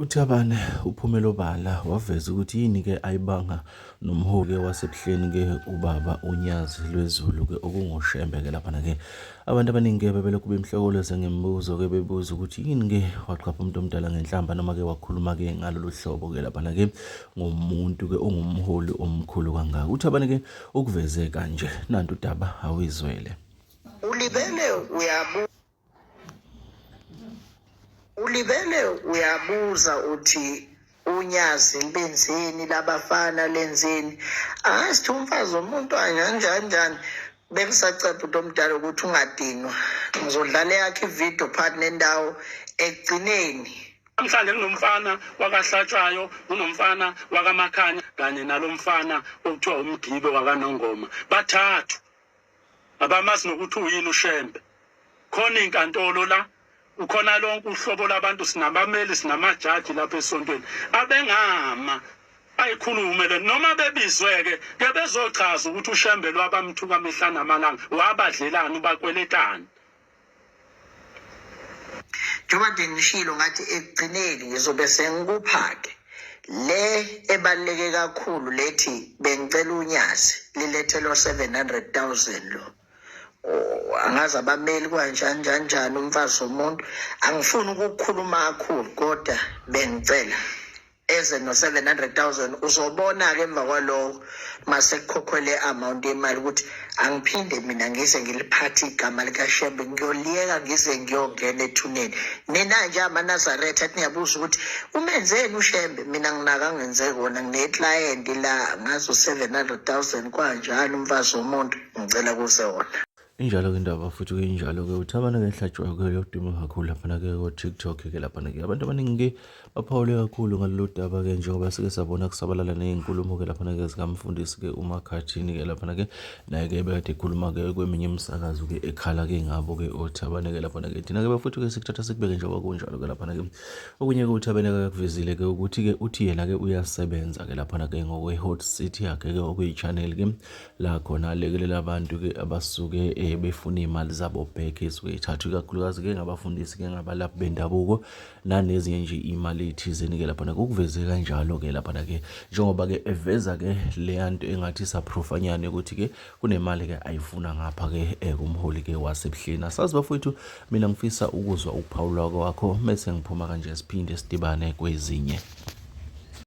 UThabane uPhumelo Bala waveza ukuthi yini-ke ayibanga nomholi wasebuhleni-ke ubaba uNyazi lweZulu-ke okungoShembe-ke laphana-ke. Abantu abaningi-ke bebelokhu bemhlokoloza ngemibuzo-ke bebuza ukuthi yini-ke waqapha umuntu omdala ngenhlamba noma-ke wakhuluma-ke ngalolu hlobo-ke laphana-ke ngomuntu-ke ongumholi omkhulu kangaka. UThabane-ke ukuveze kanje, nantu udaba awizwele. Ulibele uyabuza uthi uNyazi benzeni labafana lenzeni asithi umfazi womuntu anjani bekusacapha umuntu omdala ukuthi ungadinwa ngizodlala yakhe ivideo part nendawo ekugcineni. Namhlanje kunomfana wakaHlatshwayo, kunomfana wakaMakhanya kanye nalomfana okuthiwa umgibe wakaNongoma. Bathathu abamazi nokuthi uyini uShembe. Khona inkantolo la, ukhona lonke uhlobo labantu, sinabameli sinamajaji lapha esontweni abengama ayikhulume le noma bebizweke ke bezochaza ukuthi uShembe lwabamthuka mihla namalanga wabadlelana ubakweletana. Njengoba ngishilo ngathi ekugcineni ngizobe sengikuphake le ebaluleke kakhulu lethi bengicela uNyazi lilethelwa 700,000 lo. Angazi abameli kanjani umfazi womuntu, angifuni ukukhuluma kakhulu kodwa bengicela eze no 700,000 uzobona-ke emva kwalokho mase kukhokhwele amount yemali ukuthi angiphinde mina ngize ngiliphathe igama likaShembe ngiyoliyeka ngize ngiyongena ethuneni. Nina nje amaNazaretha athi niyabuza ukuthi umenzeni uShembe, mina nginaka ngenze kona ngine-client la ngazo 700,000 kwanjani umfazi womuntu ngicela kuze wona. Injalo-ke indaba futhi-ke injalo-ke uThabane-ke eHlatshwayo-ke udume kakhulu laphana-ke ko-TikTok-ke laphana-ke abantu abaningi-ke baphawule kakhulu ngalolu daba-ke njengoba sike sabona kusabalala ney'nkulumo-ke laphana-ke zikamfundisi-ke uMakhathini-ke laphana-ke naye-ke bekade ekhuluma-ke kweminye imisakazo-ke ekhala-ke ngabo-ke uThabane-ke laphana-ke thina-ke bafuthi-ke sikuthatha sikubeke njengoba kunjalo-ke laphana-ke okunye-ke uThabane-ke akuvezile-ke ukuthi-ke uthi yena-ke uyasebenza-ke laphana-ke ngokwe-Hot City yakhe-ke okuyi-channel-ke la khona alekelela abantu-ke abasuke befuna iy'mali zabo back esuke ithathwe ikakhulukazi-ke ngabafundisi-ke ngabalaphi bendabuko nanezinye nje iy'mali ey'thizeni-ke laphana kukuveze kanjalo-ke laphana-ke njengoba-ke eveza-ke leya nto engathi isaprofanyana ukuthi-ke kunemali-ke ayifuna ngapha-ke kumholi-ke wasebuhleni. Asazi bafowethu, mina ngifisa ukuzwa ukuphawula kwakho mese ngiphuma kanje siphinde sidibane kwezinye.